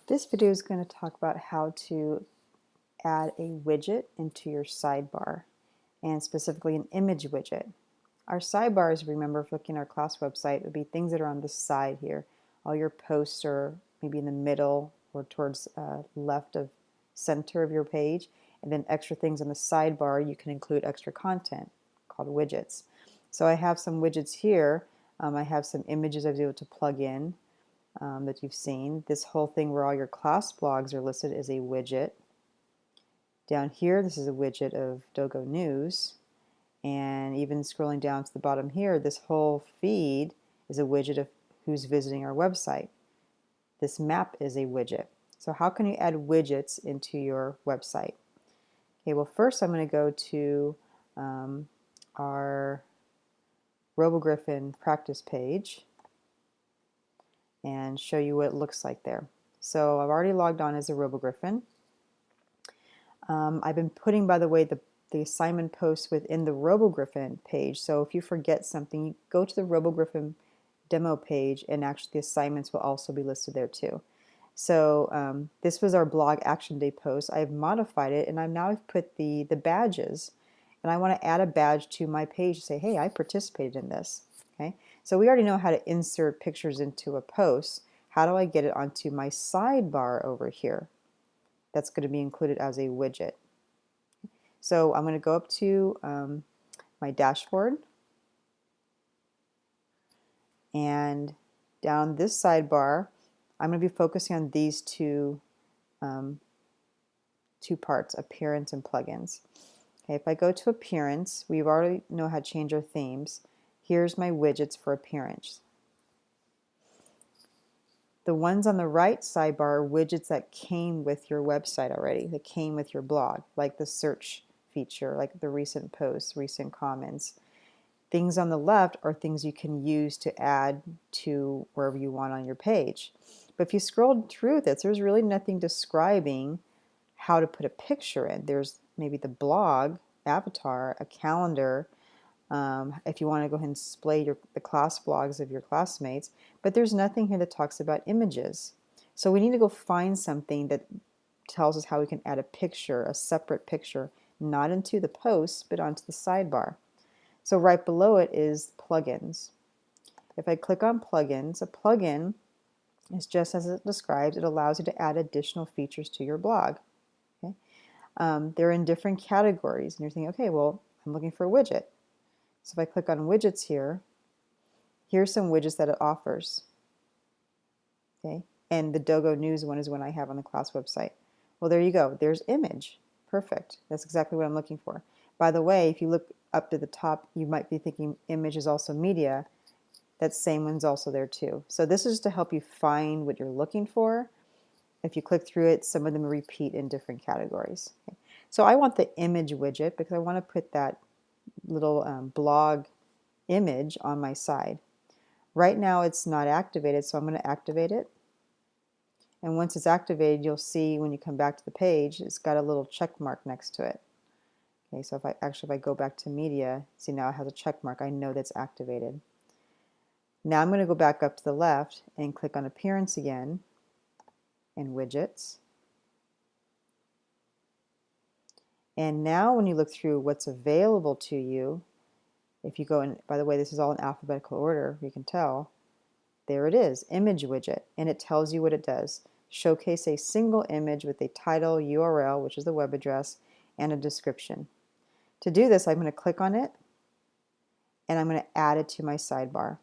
This video is going to talk about how to add a widget into your sidebar, and specifically an image widget. Our sidebars, remember, if looking at our class website, would be things that are on the side here. All your posts are maybe in the middle or towards left of center of your page, and then extra things on the sidebar, you can include extra content called widgets. So I have some widgets here. I have some images I was able to plug in that you've seen. This whole thing where all your class blogs are listed is a widget. Down here, this is a widget of Dogo News. And even scrolling down to the bottom here, this whole feed is a widget of who's visiting our website. This map is a widget. So how can you add widgets into your website? Okay, well first I'm going to go to our RoboGriffin practice page and show you what it looks like there. So I've already logged on as a RoboGriffin. I've been putting, by the way, the assignment posts within the RoboGriffin page. So if you forget something, you go to the RoboGriffin demo page and actually the assignments will also be listed there too. So this was our blog action day post. I've modified it and I've put the badges, and I want to add a badge to my page to say, hey, I participated in this. Okay, so we already know how to insert pictures into a post. How do I get it onto my sidebar over here? That's going to be included as a widget. So I'm going to go up to my dashboard, and down this sidebar I'm going to be focusing on these two parts, appearance and plugins. Okay, if I go to appearance, we already know how to change our themes. Here's my widgets for appearance. The ones on the right sidebar are widgets that came with your website already, that came with your blog, like the search feature, like the recent posts, recent comments. Things on the left are things you can use to add to wherever you want on your page. But if you scroll through this, there's really nothing describing how to put a picture in. There's maybe the blog, avatar, a calendar, if you want to go ahead and display the class blogs of your classmates, but there's nothing here that talks about images. So we need to go find something that tells us how we can add a picture, a separate picture, not into the post, but onto the sidebar. So right below it is plugins. If I click on plugins, a plugin is just as it describes. It allows you to add additional features to your blog. Okay? They're in different categories, and you're thinking, okay, well, I'm looking for a widget. So if I click on widgets here, here's some widgets that it offers. Okay, and the Dogo News one is one I have on the class website. Well, there you go. There's image. Perfect. That's exactly what I'm looking for. By the way, if you look up to the top, you might be thinking image is also media. That same one's also there too. So this is to help you find what you're looking for. If you click through it, some of them repeat in different categories. Okay. So I want the image widget because I want to put that little blog image on my side. Right now it's not activated, so I'm going to activate it. And once it's activated, you'll see when you come back to the page, it's got a little check mark next to it. Okay, so if I go back to media, see now it has a check mark. I know that's activated. Now I'm going to go back up to the left and click on appearance again and widgets. And now when you look through what's available to you, if you go in, by the way, this is all in alphabetical order, you can tell, there it is, image widget, and it tells you what it does. Showcase a single image with a title, URL, which is the web address, and a description. To do this, I'm going to click on it, and I'm going to add it to my sidebar.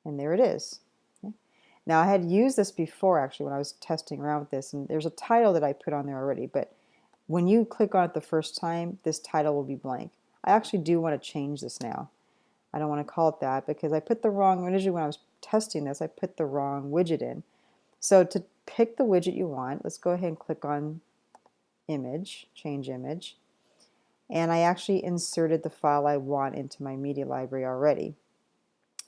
And there it is. Okay. Now I had used this before actually when I was testing around with this, and there's a title that I put on there already, but when you click on it the first time, this title will be blank. I actually do want to change this now. I don't want to call it that because I put the wrong, initially when I was testing this, I put the wrong widget in. So to pick the widget you want, let's go ahead and click on image, change image, and I actually inserted the file I want into my media library already.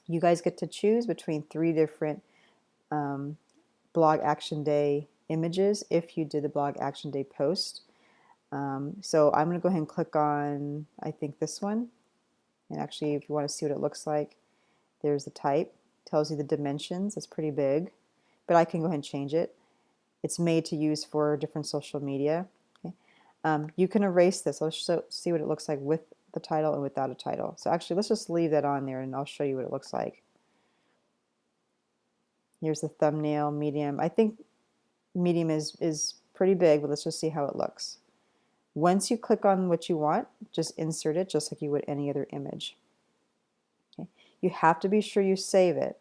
You guys get to choose between 3 different blog action day images if you did the blog action day post. So I'm going to go ahead and click on, I think, this one. And actually, if you want to see what it looks like, there's the type. Tells you the dimensions. It's pretty big. but I can go ahead and change it. It's made to use for different social media. Okay. You can erase this. Let's see what it looks like with the title and without a title. So actually, let's just leave that on there and I'll show you what it looks like. Here's the thumbnail, medium. I think medium is pretty big, but let's just see how it looks. Once you click on what you want, just insert it just like you would any other image. Okay. You have to be sure you save it.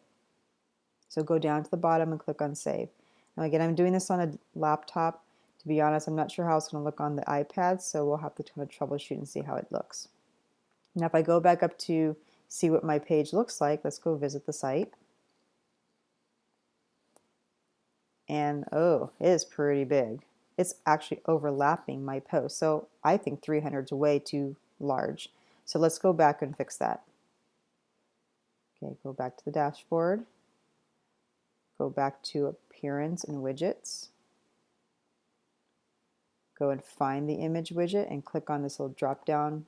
So go down to the bottom and click on Save. Now again, I'm doing this on a laptop. To be honest, I'm not sure how it's going to look on the iPad, so we'll have to kind of troubleshoot and see how it looks. Now if I go back up to see what my page looks like, let's go visit the site. And oh, it is pretty big. It's actually overlapping my post. So I think 300 is way too large. So let's go back and fix that. Okay, go back to the dashboard. Go back to Appearance and Widgets. Go and find the image widget and click on this little drop down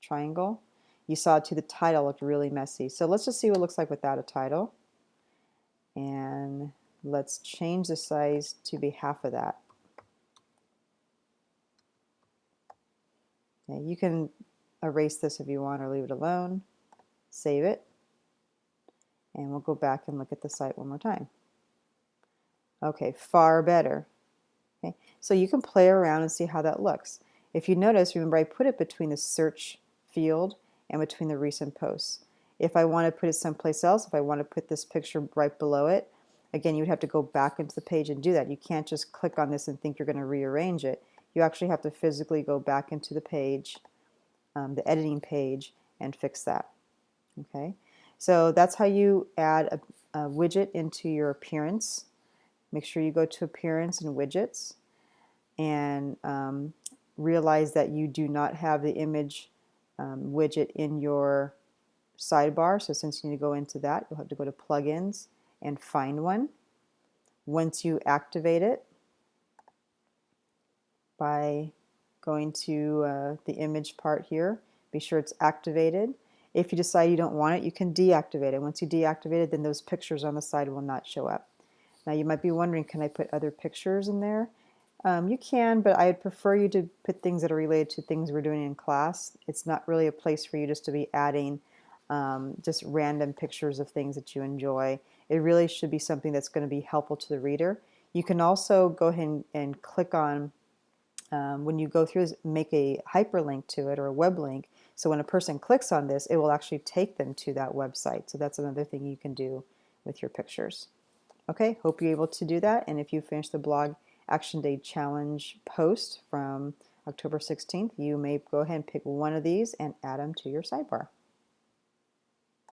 triangle. You saw too the title looked really messy. So let's just see what it looks like without a title. And let's change the size to be half of that. Okay, you can erase this if you want or leave it alone. Save it. And we'll go back and look at the site one more time. Okay, far better. Okay, so you can play around and see how that looks. If you notice, remember I put it between the search field and between the recent posts. If I want to put it someplace else, if I want to put this picture right below it, again, you'd have to go back into the page and do that. You can't just click on this and think you're going to rearrange it. You actually have to physically go back into the page, the editing page, and fix that. Okay, so that's how you add a widget into your appearance. Make sure you go to Appearance and Widgets and realize that you do not have the image widget in your sidebar. So since you need to go into that, you'll have to go to Plugins and find one. Once you activate it by going to the image part here, be sure it's activated. If you decide you don't want it, you can deactivate it. Once you deactivate it, then those pictures on the side will not show up. Now you might be wondering, can I put other pictures in there? You can, but I'd prefer you to put things that are related to things we're doing in class. It's not really a place for you just to be adding just random pictures of things that you enjoy. It really should be something that's going to be helpful to the reader. You can also go ahead and click on, when you go through, make a hyperlink to it or a web link. So when a person clicks on this, it will actually take them to that website. So that's another thing you can do with your pictures. Okay, hope you're able to do that. And if you finish the blog Action Day Challenge post from October 16th, you may go ahead and pick one of these and add them to your sidebar.